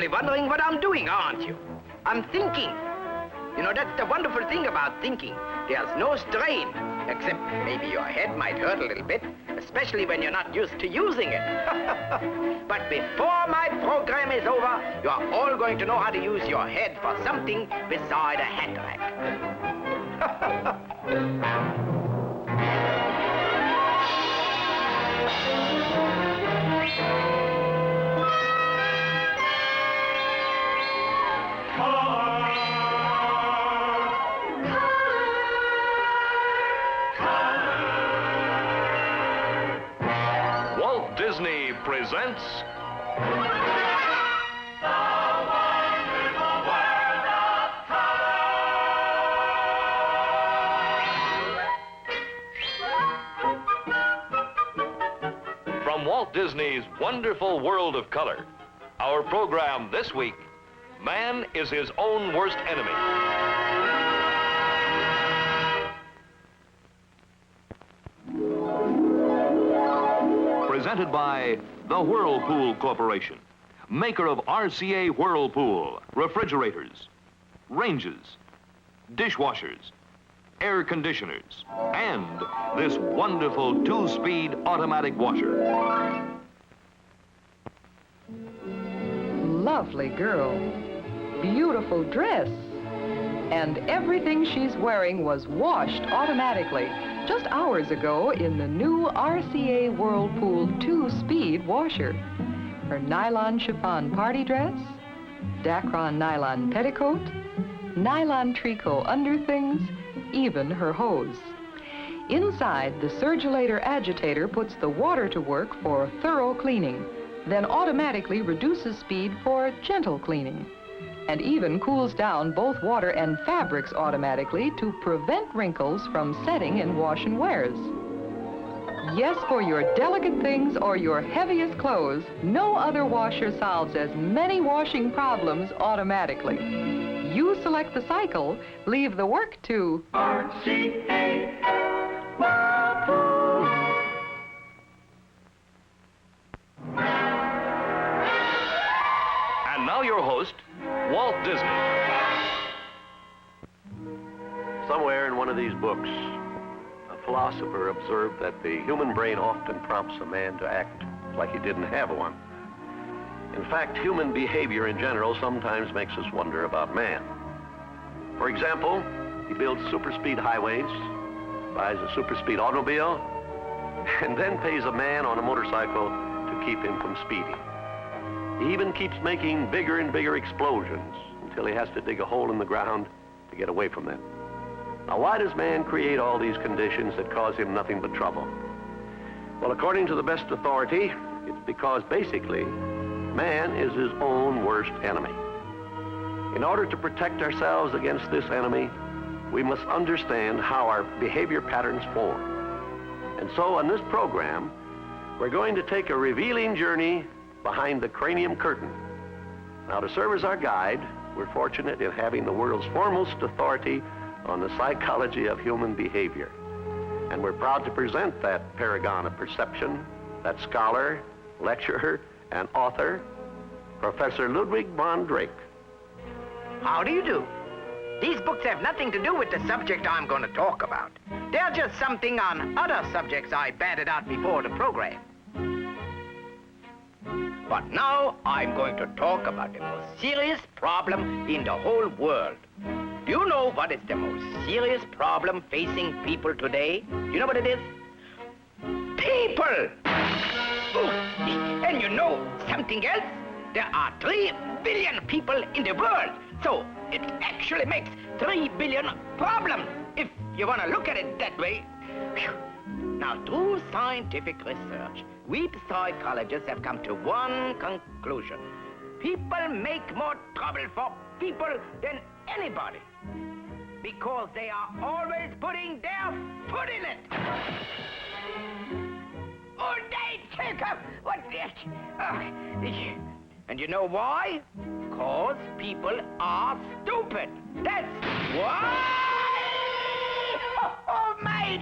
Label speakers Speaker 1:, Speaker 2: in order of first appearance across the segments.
Speaker 1: probably wondering what I'm doing, aren't you? I'm thinking. You know, that's the wonderful thing about thinking. There's no strain, except maybe your head might hurt a little bit, especially when you're not used to using it. But before my program is over, you are all going to know how to use your head for something beside a hat rack.
Speaker 2: Walt Disney presents From Walt Disney's Wonderful World of Color, our program this week, Man is His Own Worst Enemy. Presented by the Whirlpool Corporation, maker of RCA Whirlpool, refrigerators, ranges, dishwashers, air conditioners, and this wonderful two-speed automatic washer.
Speaker 3: Lovely girl. Beautiful dress. And everything she's wearing was washed automatically just hours ago in the new RCA Whirlpool two-speed washer. Her nylon chiffon party dress, Dacron nylon petticoat, nylon tricot underthings, even her hose. Inside, the Surgulator agitator puts the water to work for thorough cleaning, then automatically reduces speed for gentle cleaning, and even cools down both water and fabrics automatically to prevent wrinkles from setting in wash and wears. Yes, for your delicate things or your heaviest clothes, no other washer solves as many washing problems automatically. You select the cycle, leave the work to RCA Whirlpool.
Speaker 2: And now your host, Walt Disney.
Speaker 4: Somewhere in one of these books, a philosopher observed that the human brain often prompts a man to act like he didn't have one. In fact, human behavior in general sometimes makes us wonder about man. For example, he builds super-speed highways, buys a super-speed automobile, and then pays a man on a motorcycle to keep him from speeding. He even keeps making bigger and bigger explosions until he has to dig a hole in the ground to get away from them. Now, why does man create all these conditions that cause him nothing but trouble? Well, according to the best authority, it's because basically, man is his own worst enemy. In order to protect ourselves against this enemy, we must understand how our behavior patterns form. And so on this program, we're going to take a revealing journey behind the cranium curtain. Now, to serve as our guide, we're fortunate in having the world's foremost authority on the psychology of human behavior. And we're proud to present that paragon of perception, that scholar, lecturer, and author, Professor Ludwig von Drake.
Speaker 1: How do you do? These books have nothing to do with the subject I'm going to talk about. They're just something on other subjects I batted out before the program. But now I'm going to talk about the most serious problem in the whole world. Do you know what is the most serious problem facing people today? Do you know what it is? People! And you know something else? There are 3 billion people in the world. So it actually makes 3 billion problems, if you want to look at it that way. Whew. Now, through scientific research, we psychologists have come to one conclusion. People make more trouble for people than anybody, because they are always putting their foot in it. Oh, they take up what and you know why? Because people are stupid. That's why. Oh, mate.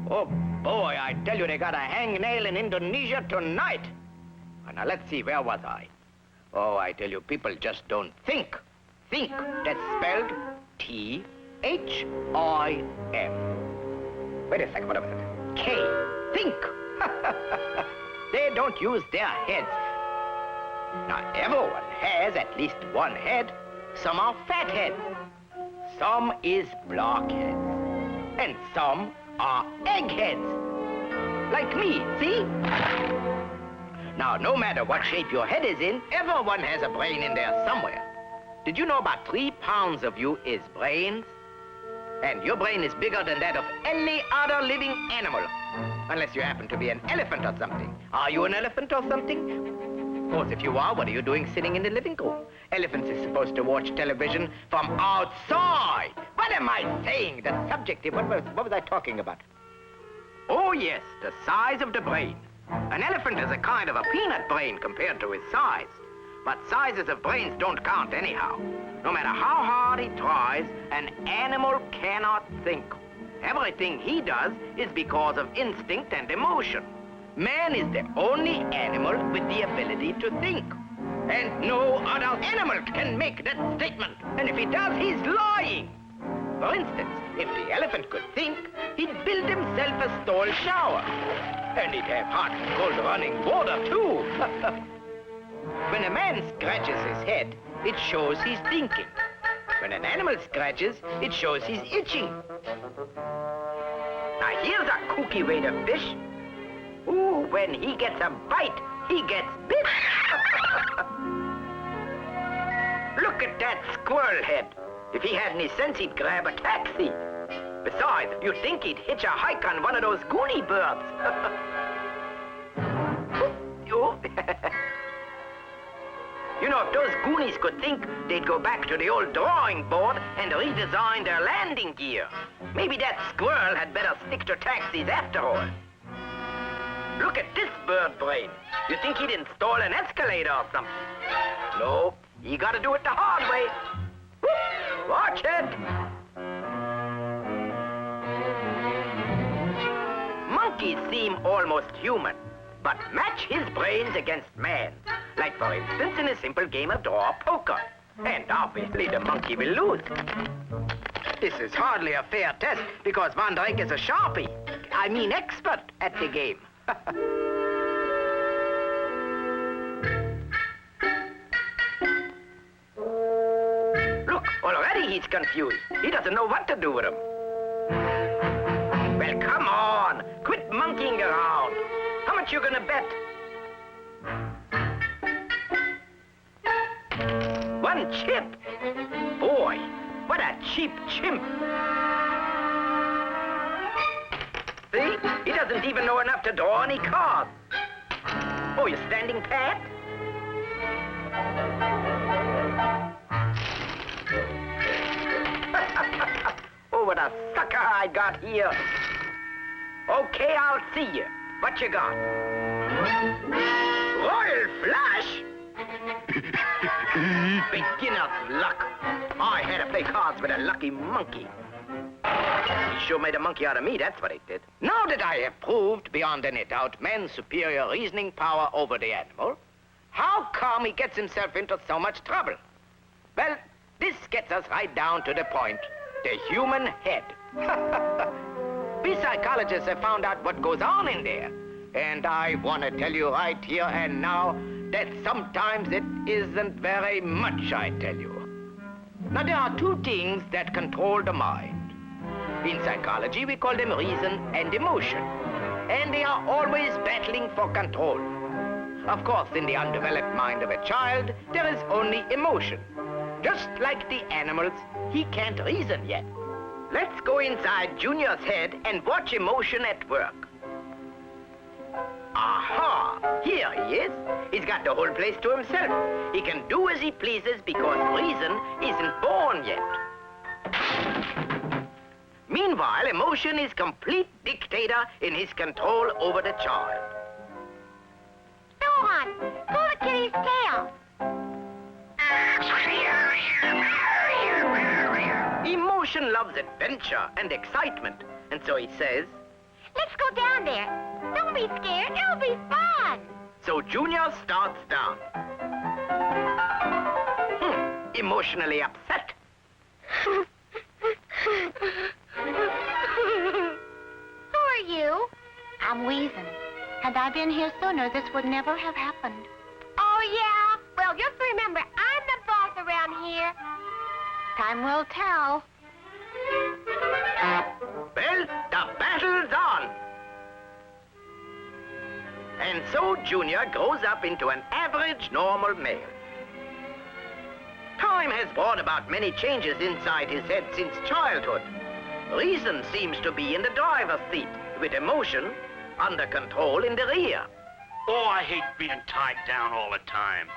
Speaker 1: Oh, boy, I tell you, they got a hangnail in Indonesia tonight. Now, let's see, where was I? Oh, I tell you, people just don't think. Think. That's spelled T-H-I-M. Wait a second, what was it? K. Think. They don't use their heads. Now, everyone has at least one head. Some are fat heads. Some is blockheads. And some are eggheads. Like me, see? Now, no matter what shape your head is in, everyone has a brain in there somewhere. Did you know about 3 pounds of you is brains? And your brain is bigger than that of any other living animal. Unless you happen to be an elephant or something. Are you an elephant or something? Of course, if you are, what are you doing sitting in the living room? Elephants is supposed to watch television from outside. What am I saying? That's subjective. What was I talking about? Oh, yes, the size of the brain. An elephant is a kind of a peanut brain compared to his size. But sizes of brains don't count anyhow. No matter how hard he tries, an animal cannot think. Everything he does is because of instinct and emotion. Man is the only animal with the ability to think. And no other animal can make that statement. And if he does, he's lying. For instance, if the elephant could think, he'd build himself a stall shower. And he'd have hot and cold running water, too. When a man scratches his head, it shows he's thinking. When an animal scratches, it shows he's itching. Now, here's a kooky way to fish. Ooh, when he gets a bite, he gets bit. Look at that squirrel head. If he had any sense, he'd grab a taxi. Besides, you'd think he'd hitch a hike on one of those goonie birds. Oh. You know, if those Goonies could think, they'd go back to the old drawing board and redesign their landing gear. Maybe that squirrel had better stick to taxis after all. Look at this bird brain. You think he'd install an escalator or something? No, he gotta do it the hard way. Whoop, watch it. Monkeys seem almost human, but match his brains against man. Like, for instance, in a simple game of draw poker. And obviously the monkey will lose. This is hardly a fair test because Van Dyke is a sharpie. I mean expert at the game. Look, already he's confused. He doesn't know what to do with him. Well, come on. Quit monkeying around. How much you gonna bet? One chip? Boy, what a cheap chimp. See? He doesn't even know enough to draw any cards. Oh, you're standing pat? Oh, what a sucker I got here. Okay, I'll see you. What you got? Royal flush? Beginner's luck. I had to play cards with a lucky monkey. He sure made a monkey out of me, that's what it did. Now that I have proved beyond any doubt man's superior reasoning power over the animal, how come he gets himself into so much trouble? Well, this gets us right down to the point. The human head. We psychologists have found out what goes on in there. And I want to tell you right here and now that sometimes it isn't very much, I tell you. Now, there are two things that control the mind. In psychology, we call them reason and emotion. And they are always battling for control. Of course, in the undeveloped mind of a child, there is only emotion. Just like the animals, he can't reason yet. Let's go inside Junior's head and watch emotion at work. Aha! Here he is. He's got the whole place to himself. He can do as he pleases because reason isn't born yet. Meanwhile, emotion is complete dictator in his control over the child.
Speaker 5: Go on. Pull the kitty's tail.
Speaker 1: Emotion loves adventure and excitement, and so he says,
Speaker 5: Let's go down there. Don't be scared. It'll be fun.
Speaker 1: So Junior starts down. Emotionally upset.
Speaker 5: Who are you? I'm wheezing. Had I been here sooner, this would never have happened. Oh, yeah? Well, just remember, I'm the boss around here. Time will tell.
Speaker 1: Well, the battle's on. And so Junior grows up into an average, normal male. Time has brought about many changes inside his head since childhood. Reason seems to be in the driver's seat, with emotion under control in the rear.
Speaker 6: Oh, I hate being tied down all the time.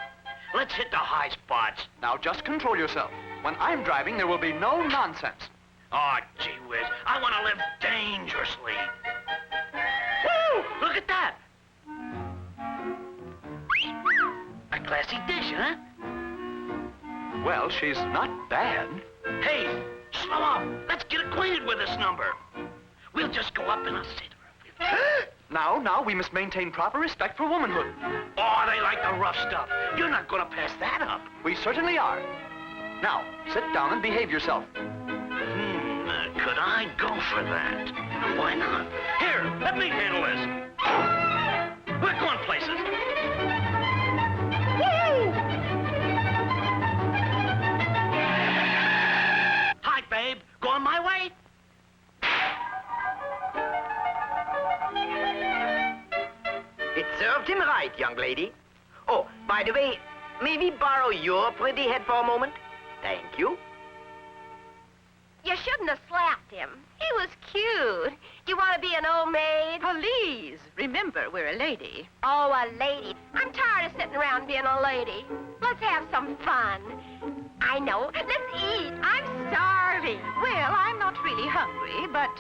Speaker 6: Let's hit the high spots.
Speaker 7: Now, just control yourself. When I'm driving, there will be no nonsense.
Speaker 6: Oh, gee whiz, I want to live dangerously. Woo! Look at that! A classy dish, huh?
Speaker 7: Well, she's not bad.
Speaker 6: Hey, slow up. Let's get acquainted with this number. We'll just go up and I'll say to her.
Speaker 7: Now, we must maintain proper respect for womanhood.
Speaker 6: Oh, they like the rough stuff. You're not going to pass that up.
Speaker 7: We certainly are. Now, sit down and behave yourself.
Speaker 6: Could I go for that? Why not? Here, let me handle this. We're going places. Woo! Hi, babe. Going my way?
Speaker 1: It served him right, young lady. Oh, by the way, may we borrow your pretty head for a moment? Thank you.
Speaker 5: You shouldn't have slapped him. He was cute. Do you want to be an old maid?
Speaker 3: Please, remember, we're a lady.
Speaker 5: Oh, a lady. I'm tired of sitting around being a lady. Let's have some fun. I know. Let's eat. I'm starving.
Speaker 8: Well, I'm not really hungry, but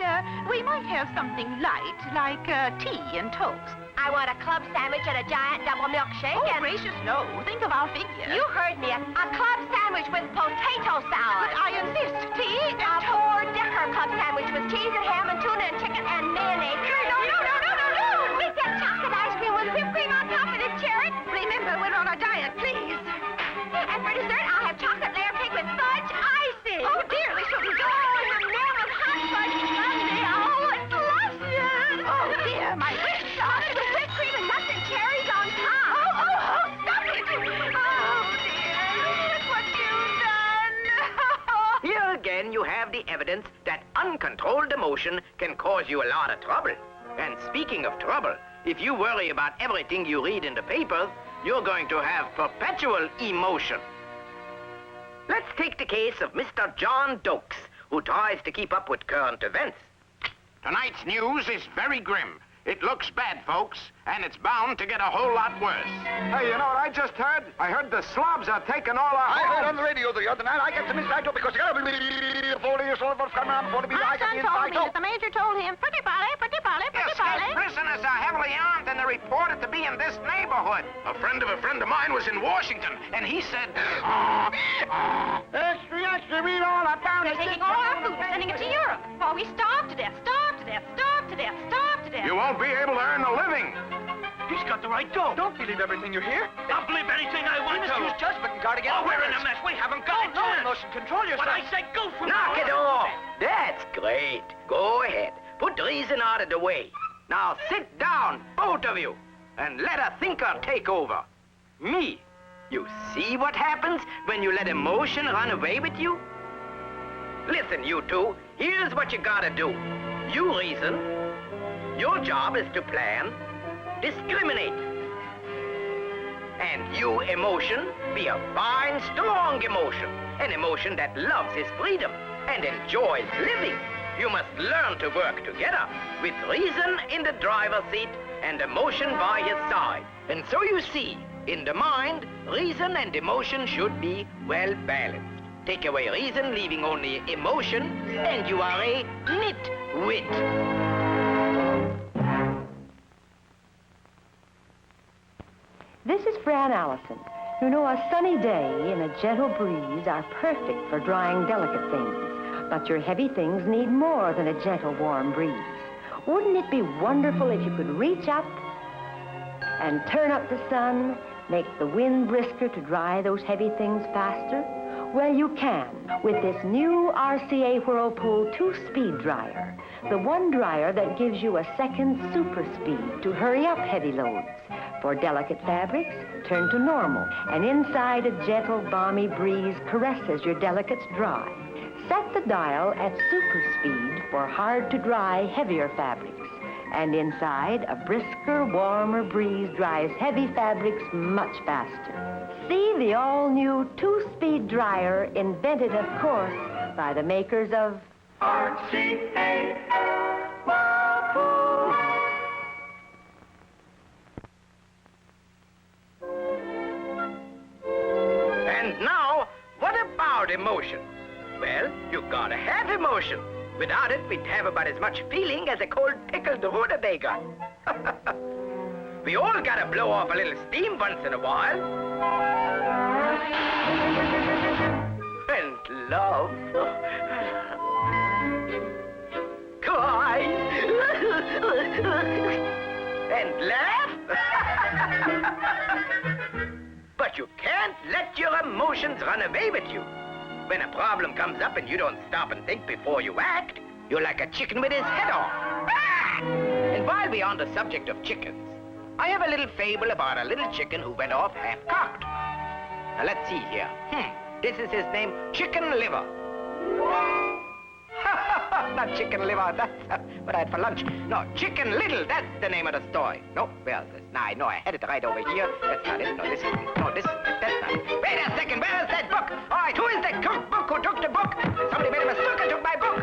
Speaker 8: we might have something light, like tea and toast.
Speaker 5: I want a club sandwich and a giant double milkshake
Speaker 8: Oh,
Speaker 5: and...
Speaker 8: gracious, no. Think of our figure.
Speaker 5: You heard me. A club sandwich with potato salad.
Speaker 8: But I insist. Tea and
Speaker 5: A
Speaker 8: toast.
Speaker 5: four-decker club sandwich with cheese and ham and tuna and chicken and mayonnaise. No. With that chocolate ice cream with whipped cream on top of it, cherry.
Speaker 8: Remember, we're on a diet, please.
Speaker 5: And for dessert, I'll have chocolate layer cake with fudge icing.
Speaker 8: Oh, dear, we shouldn't go.
Speaker 5: Oh, and the melon hot fudge sundae. Oh, it's luscious.
Speaker 8: Oh, dear, my wish.
Speaker 5: Chocolate with whipped cream and nuts and cherries on top.
Speaker 8: Oh, stop it.
Speaker 5: Oh, dear, look what you've done.
Speaker 1: Here again, you have the evidence that uncontrolled emotion can cause you a lot of trouble. And speaking of trouble, if you worry about everything you read in the papers, you're going to have perpetual emotion. Let's take the case of Mr. John Dokes, who tries to keep up with current events.
Speaker 9: Tonight's news is very grim. It looks bad, folks, and it's bound to get a whole lot worse.
Speaker 10: Hey, you know what I just heard? I heard the slobs are taking all our...
Speaker 9: I heard on the radio the other night, I got some inside joke because you gotta be
Speaker 8: My son told me that the major told him, pretty Polly.
Speaker 9: Yes, prisoners are heavily armed and they're reported to be in this neighborhood. A friend of mine was in Washington, and he said...
Speaker 8: Extra, read all about it. They're taking all our food and sending it to Europe. While we starve to death.
Speaker 9: You won't be able to earn a living.
Speaker 6: He's got the right dope.
Speaker 7: Don't believe everything you hear.
Speaker 6: I'll believe anything I
Speaker 7: We
Speaker 6: want
Speaker 7: must
Speaker 6: to.
Speaker 7: use judgment and guard against
Speaker 6: Oh, we're in
Speaker 7: murders.
Speaker 6: a mess. We haven't got a
Speaker 7: No
Speaker 6: chance.
Speaker 7: emotion. Control yourself.
Speaker 6: But I say go for
Speaker 1: Knock it off! That's great. Go ahead. Put reason out of the way. Now sit down, both of you, and let a thinker take over. Me. You see what happens when you let emotion run away with you? Listen, you two, here's what you gotta do. You reason. Your job is to plan, discriminate. And you, emotion, be a fine, strong emotion. An emotion that loves his freedom and enjoys living. You must learn to work together with reason in the driver's seat and emotion by his side. And so you see, in the mind, reason and emotion should be well balanced. Take away reason, leaving only emotion, and you are a nitwit.
Speaker 11: This is Fran Allison. You know, a sunny day and a gentle breeze are perfect for drying delicate things. But your heavy things need more than a gentle, warm breeze. Wouldn't it be wonderful if you could reach up and turn up the sun, make the wind brisker to dry those heavy things faster? Well, you can with this new RCA Whirlpool 2-speed dryer. The one dryer that gives you a second super speed to hurry up heavy loads. For delicate fabrics, turn to normal, and inside a gentle, balmy breeze caresses your delicates dry. Set the dial at super speed for hard-to-dry, heavier fabrics. And inside, a brisker, warmer breeze dries heavy fabrics much faster. See the all-new 2-speed dryer, invented, of course, by the makers of RCA Whirlpool.
Speaker 1: And now, what about emotion? Well, you gotta have emotion. Without it, we'd have about as much feeling as a cold pickled rutabaga. We all gotta blow off a little steam once in a while. And love. Cry. And laugh. But you can't let your emotions run away with you. When a problem comes up and you don't stop and think before you act, you're like a chicken with his head off. Ah! And while we're on the subject of chickens, I have a little fable about a little chicken who went off half-cocked. Now, let's see here. This is his name, Chicken Liver. Not Chicken Liver, that's what I had for lunch. No, Chicken Little, that's the name of the story. No, well, I know I had it right over here. That's not it. No, this isn't. No, that's not it. Wait a second, where is that book? All right, who is that cookbook who took the book? Somebody made a mistake and took my book.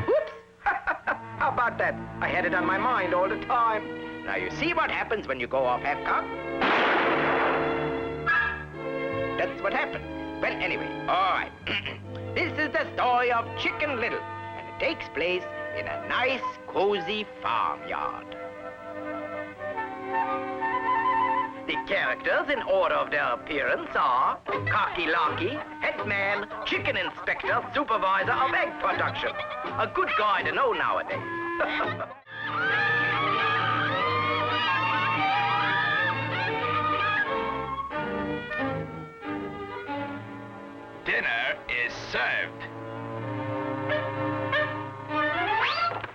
Speaker 1: Whoops. How about that? I had it on my mind all the time. Now, you see what happens when you go off half-cocked? That's what happened. Well, anyway, all right. This is the story of Chicken Little, and it takes place in a nice, cozy farmyard. The characters in order of their appearance are Cocky Locky, Headman, Chicken Inspector, Supervisor of Egg Production. A good guy to know nowadays.
Speaker 9: Dinner is served.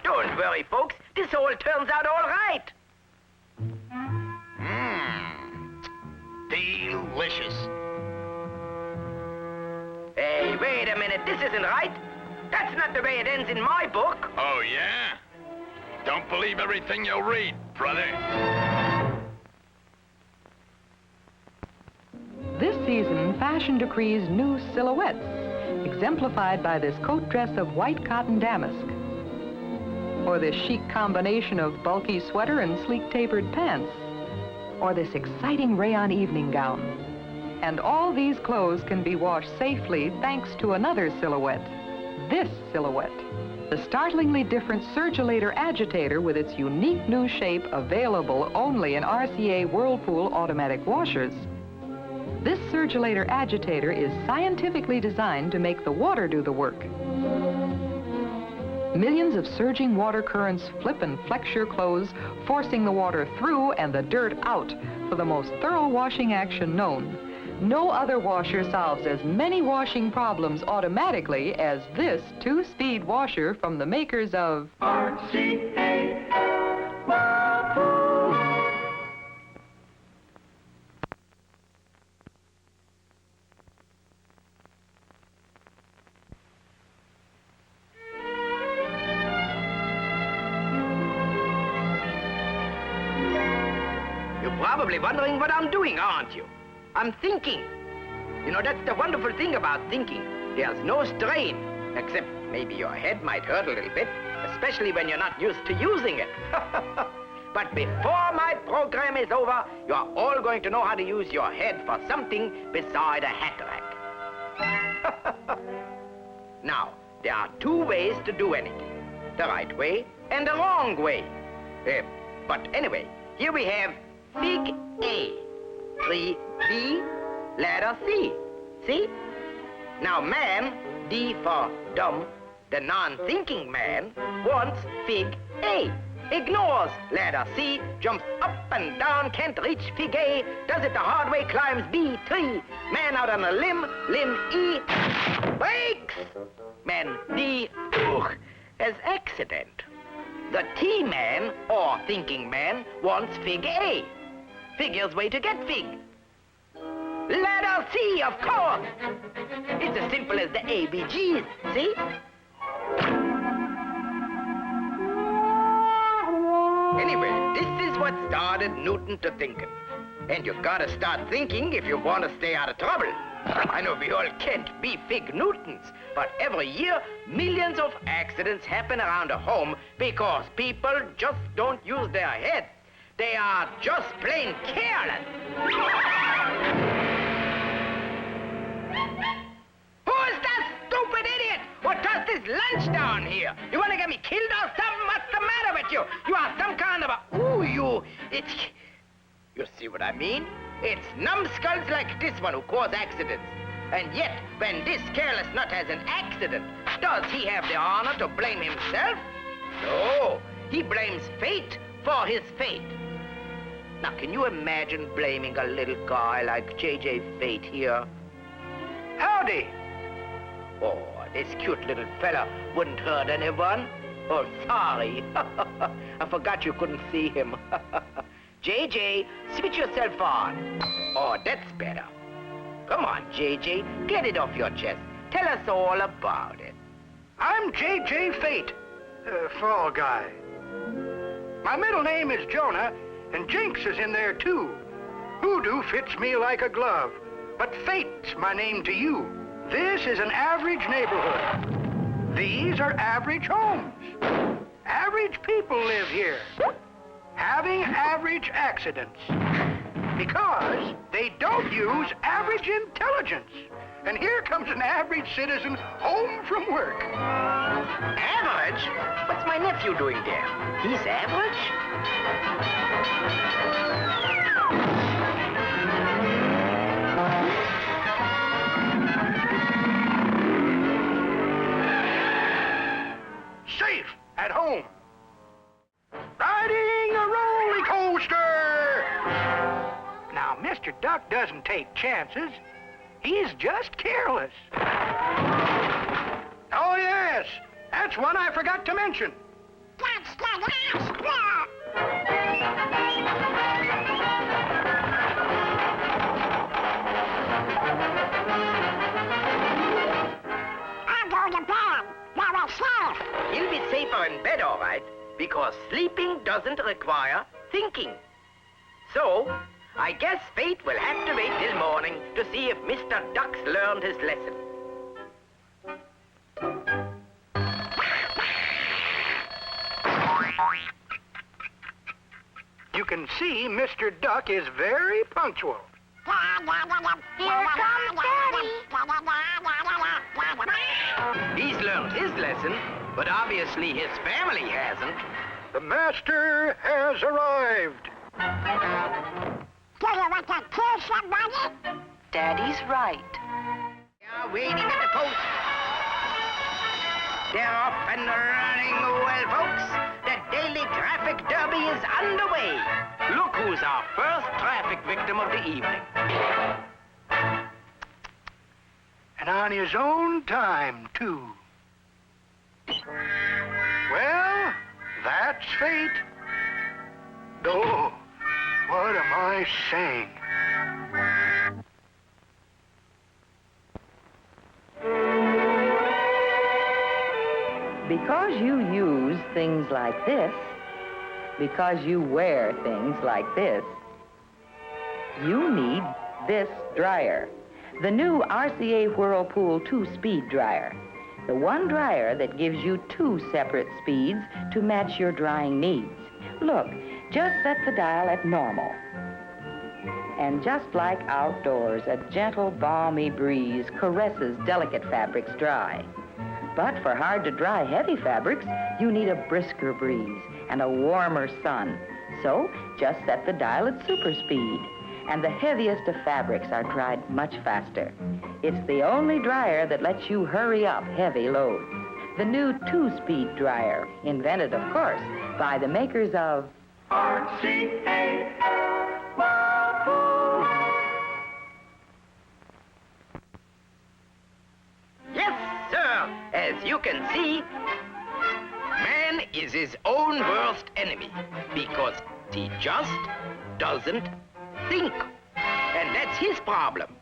Speaker 1: Don't worry, folks. This all turns out all right.
Speaker 9: Delicious.
Speaker 1: Hey, wait a minute. This isn't right. That's not the way it ends in my book.
Speaker 9: Oh, yeah? Don't believe everything you read, brother.
Speaker 3: This season, fashion decrees new silhouettes, exemplified by this coat dress of white cotton damask, or this chic combination of bulky sweater and sleek tapered pants, or this exciting rayon evening gown. And all these clothes can be washed safely thanks to another silhouette, this silhouette. The startlingly different Surgulator agitator with its unique new shape, available only in RCA Whirlpool automatic washers. This Surgulator agitator is scientifically designed to make the water do the work. Millions of surging water currents flip and flex your clothes, forcing the water through and the dirt out for the most thorough washing action known. No other washer solves as many washing problems automatically as this 2-speed washer from the makers of RCA Whirlpool.
Speaker 1: You're probably wondering what I'm doing, aren't you? I'm thinking. You know, that's the wonderful thing about thinking. There's no strain, except maybe your head might hurt a little bit, especially when you're not used to using it. But before my program is over, you're all going to know how to use your head for something beside a hat rack. Now, there are 2 ways to do anything. The right way and the wrong way. But anyway, here we have Fig A, tree B, ladder C. See? Now man, D for dumb, the non-thinking man wants fig A. Ignores ladder C, jumps up and down, can't reach fig A, does it the hard way, climbs B, tree. Man out on a limb E, breaks. Man D, has accident. The T-man, or thinking man, wants fig A. Figures way to get fig. Ladder C, of course. It's as simple as the ABGs, see? Anyway, this is what started Newton to thinking. And you gotta start thinking if you want to stay out of trouble. I know we all can't be Fig Newtons, but every year, millions of accidents happen around a home because people just don't use their head. They are just plain careless. Who's that stupid idiot? What does this lunch down here? You want to get me killed or something? What's the matter with you? You are some kind of a... You see what I mean? It's numbskulls like this one who cause accidents. And yet, when this careless nut has an accident, does he have the honor to blame himself? No, he blames fate for his fate. Now, can you imagine blaming a little guy like J.J. Fate here?
Speaker 10: Howdy.
Speaker 1: Oh, this cute little fella wouldn't hurt anyone. Oh, sorry. I forgot you couldn't see him. J.J., switch yourself on. Oh, that's better. Come on, J.J., get it off your chest. Tell us all about it.
Speaker 10: I'm J.J. Fate, Fall Guy. My middle name is Jonah, and Jinx is in there, too. Hoodoo fits me like a glove, but Fate's my name to you. This is an average neighborhood. These are average homes. Average people live here, having average accidents, because they don't use average intelligence. And here comes an average citizen home from work.
Speaker 1: Average? What's my nephew doing there? He's average?
Speaker 10: Safe at home. Riding a roller coaster. Now, Mr. Duck doesn't take chances. He's just careless. Oh, yes. That's one I forgot to mention.
Speaker 5: That's the last one. I'm going to bed. Now we're safe.
Speaker 1: He'll be safer in bed, all right, because sleeping doesn't require thinking. So, I guess Fate will have to wait till morning to see if Mr. Duck's learned his lesson.
Speaker 10: You can see Mr. Duck is very punctual.
Speaker 5: Here comes Daddy.
Speaker 1: He's learned his lesson, but obviously his family hasn't.
Speaker 10: The master has arrived.
Speaker 5: Do you want to kill somebody?
Speaker 8: Daddy's right.
Speaker 1: They are waiting at the post. They're off and running. Well, folks, the daily traffic derby is underway. Look who's our first traffic victim of the evening.
Speaker 10: And on his own time, too. Well, that's fate. Oh, what am I saying?
Speaker 11: Because you use things like this, because you wear things like this, you need this dryer. The new RCA Whirlpool 2-speed dryer. The one dryer that gives you 2 separate speeds to match your drying needs. Look, just set the dial at normal. And just like outdoors, a gentle, balmy breeze caresses delicate fabrics dry. But for hard-to-dry heavy fabrics, you need a brisker breeze and a warmer sun. So just set the dial at super speed. and the heaviest of fabrics are dried much faster. It's the only dryer that lets you hurry up heavy loads. The new 2-speed dryer, invented, of course, by the makers of RCA Whirlpool.
Speaker 1: Yes, sir. As you can see, man is his own worst enemy because he just doesn't think. And that's his problem.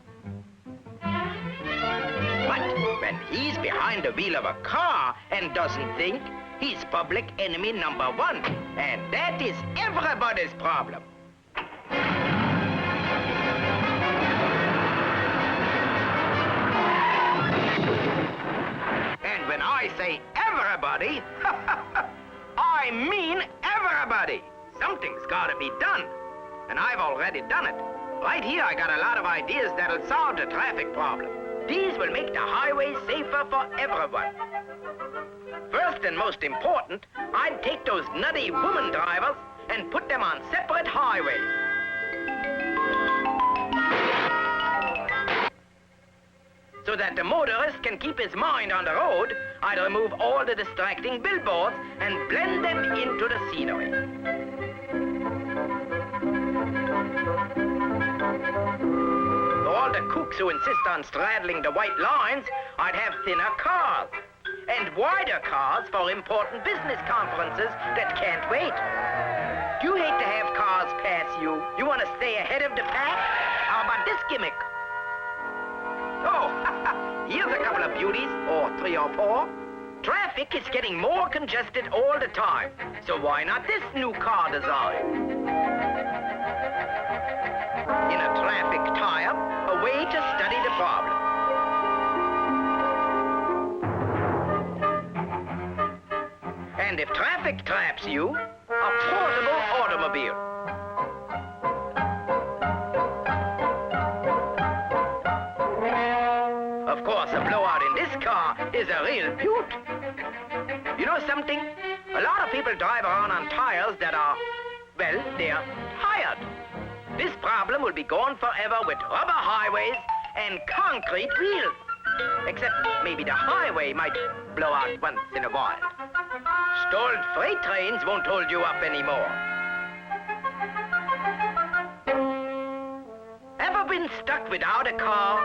Speaker 1: But when he's behind the wheel of a car and doesn't think, he's public enemy number 1. And that is everybody's problem. And when I say everybody, I mean everybody. Something's gotta be done. And I've already done it. Right here, I got a lot of ideas that'll solve the traffic problem. These will make the highways safer for everyone. First and most important, I'd take those nutty woman drivers and put them on separate highways. So that the motorist can keep his mind on the road, I'd remove all the distracting billboards and blend them into the scenery. For all the kooks who insist on straddling the white lines, I'd have thinner cars. And wider cars for important business conferences that can't wait. Do you hate to have cars pass you? You want to stay ahead of the pack? How about this gimmick? Oh, here's a couple of beauties, or 3 or 4. Traffic is getting more congested all the time, so why not this new car design? In a traffic tie-up, a way to study the problem. And if traffic traps you, a portable automobile. Of course, a blowout in this car is a real beaut. You know something? A lot of people drive around on tires that are, well, they're tired. This problem will be gone forever with rubber highways and concrete wheels. Except maybe the highway might blow out once in a while. Stalled freight trains won't hold you up anymore. Ever been stuck without a car?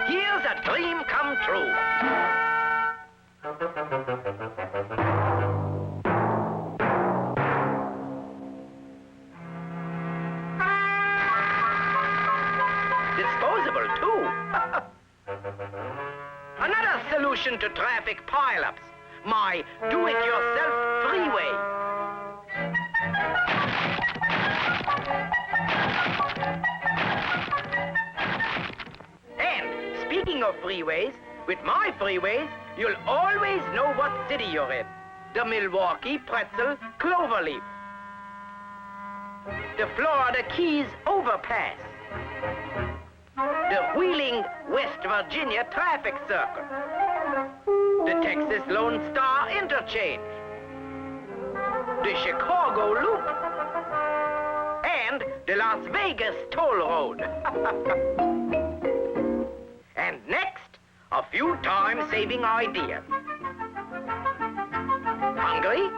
Speaker 1: Here's a dream come true. Disposable, too. Another solution to traffic pileups. My do-it-yourself freeway. And speaking of freeways, with my freeways, you'll always know what city you're in. The Milwaukee Pretzel Cloverleaf. The Florida Keys Overpass. The Wheeling, West Virginia Traffic Circle. The Texas Lone Star Interchange. The Chicago Loop. And the Las Vegas Toll Road. And next, a few time-saving ideas. Hungry?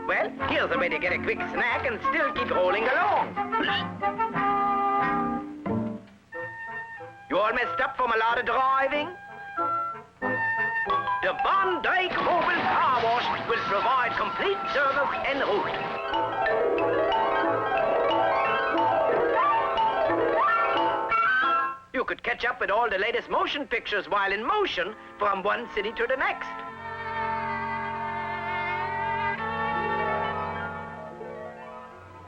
Speaker 1: Well, here's a way to get a quick snack and still keep rolling along. You all messed up from a lot of driving? The Von Dyke Mobile Car Wash will provide complete service en route. You could catch up with all the latest motion pictures while in motion from one city to the next.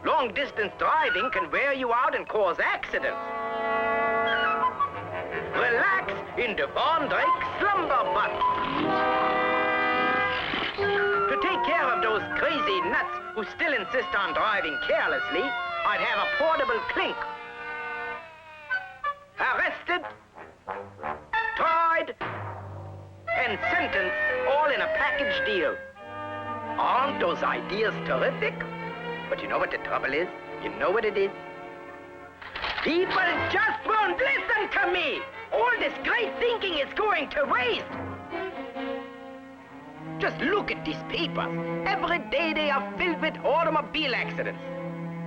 Speaker 1: Long-distance driving can wear you out and cause accidents. Relax in the Von Dyke Slumber Butt. To take care of those crazy nuts who still insist on driving carelessly, I'd have a portable clink. Arrested, tried, and sentenced all in a package deal. Aren't those ideas terrific? But you know what the trouble is? You know what it is? People just won't listen to me. All this great thinking is going to waste. Just look at these papers. Every day they are filled with automobile accidents.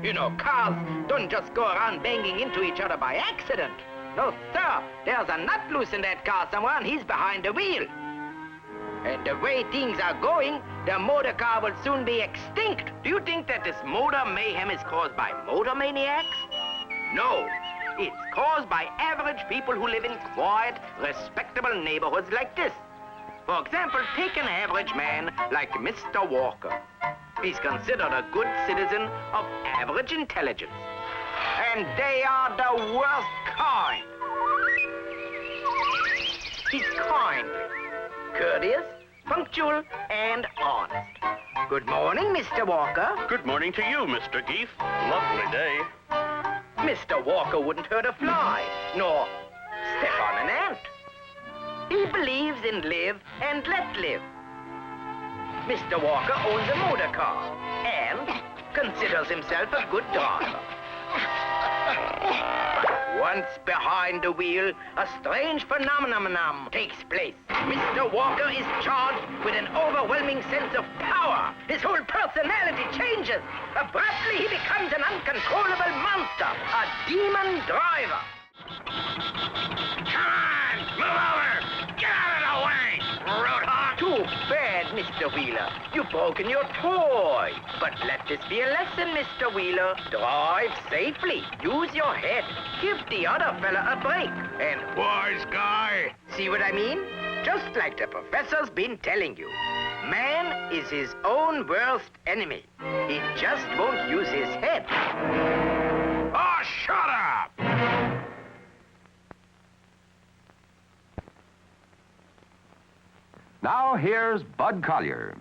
Speaker 1: You know, cars don't just go around banging into each other by accident. No, sir. There's a nut loose in that car somewhere, and he's behind the wheel. And the way things are going, the motor car will soon be extinct. Do you think that this motor mayhem is caused by motor maniacs? No. It's caused by average people who live in quiet, respectable neighborhoods like this. For example, take an average man like Mr. Walker. He's considered a good citizen of average intelligence. And they are the worst kind. He's kindly, courteous, punctual, and honest. Good morning, Mr. Walker.
Speaker 6: Good morning to you, Mr. Geef. Lovely day.
Speaker 1: Mr. Walker wouldn't hurt a fly, nor step on an ant. He believes in live and let live. Mr. Walker owns a motor car and considers himself a good driver. But once behind the wheel, a strange phenomenon takes place. Mr. Walker is charged with an overwhelming sense of power. His whole personality changes. Abruptly, he becomes an uncontrollable monster, a demon driver.
Speaker 9: Come on, move over! Get out of the way, roadhog!
Speaker 1: Too bad, Mr. Wheeler. You've broken your toy. But let this be a lesson, Mr. Wheeler. Drive safely. Use your head. Give the other fella a break. And
Speaker 9: Wise guy!
Speaker 1: see what I mean? Just like the professor's been telling you. Man is his own worst enemy. He just won't use his head.
Speaker 9: Oh, shut up!
Speaker 12: Now here's Bud Collier.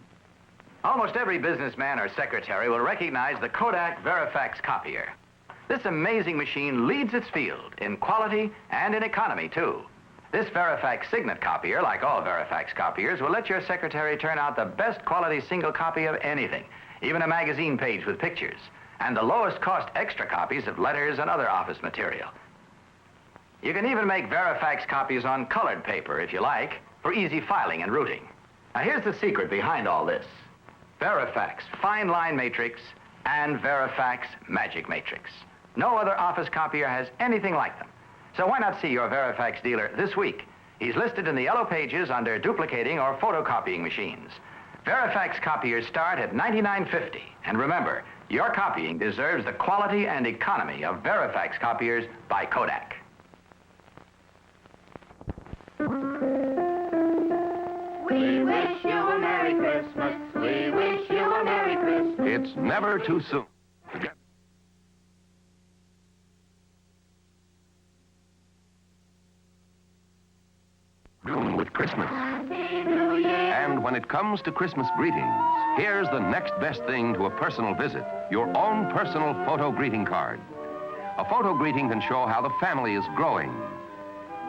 Speaker 7: Almost every businessman or secretary will recognize the Kodak Verifax copier. This amazing machine leads its field in quality and in economy, too. This Verifax Signet copier, like all Verifax copiers, will let your secretary turn out the best quality single copy of anything, even a magazine page with pictures, and the lowest cost extra copies of letters and other office material. You can even make Verifax copies on colored paper, if you like, for easy filing and routing. Now, here's the secret behind all this. Verifax Fine Line Matrix and Verifax Magic Matrix. No other office copier has anything like them. So why not see your Verifax dealer this week? He's listed in the yellow pages under duplicating or photocopying machines. Verifax copiers start at $99.50. And remember, your copying deserves the quality and economy of Verifax copiers by Kodak.
Speaker 5: We wish you a Merry Christmas. We wish you a Merry Christmas.
Speaker 2: It's never too soon to get doing with Christmas. And when it comes to Christmas greetings, here's the next best thing to a personal visit, your own personal photo greeting card. A photo greeting can show how the family is growing,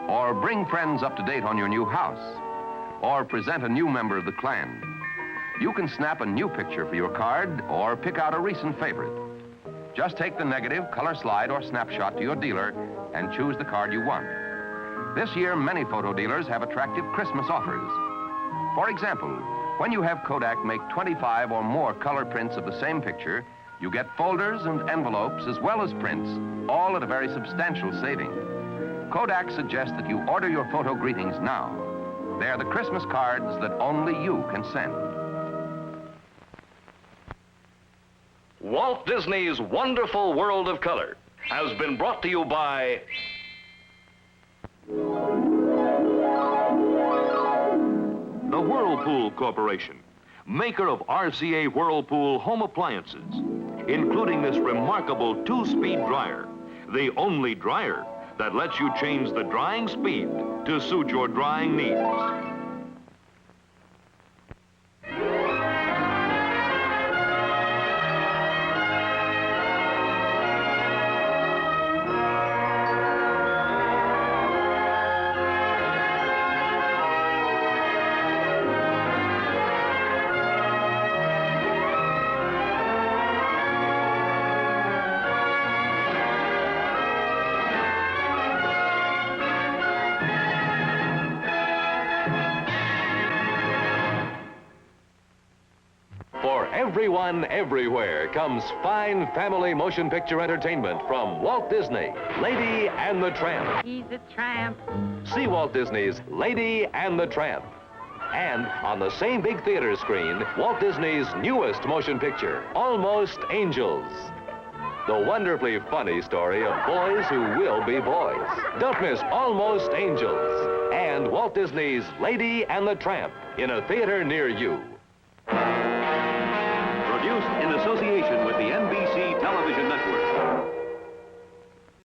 Speaker 2: or bring friends up to date on your new house, or present a new member of the clan. You can snap a new picture for your card or pick out a recent favorite. Just take the negative, color slide, or snapshot to your dealer and choose the card you want. This year, many photo dealers have attractive Christmas offers. For example, when you have Kodak make 25 or more color prints of the same picture, you get folders and envelopes as well as prints, all at a very substantial saving. Kodak suggests that you order your photo greetings now. They're the Christmas cards that only you can send. Walt Disney's Wonderful World of Color has been brought to you by the Whirlpool Corporation, maker of RCA Whirlpool home appliances, including this remarkable two-speed dryer, the only dryer that lets you change the drying speed to suit your drying needs.
Speaker 13: For everyone, everywhere, comes fine family motion picture entertainment from Walt Disney, Lady and the Tramp.
Speaker 14: He's a tramp.
Speaker 13: See Walt Disney's Lady and the Tramp. And on the same big theater screen, Walt Disney's newest motion picture, Almost Angels. The wonderfully funny story of boys who will be boys. Don't miss Almost Angels and Walt Disney's Lady and the Tramp in a theater near you.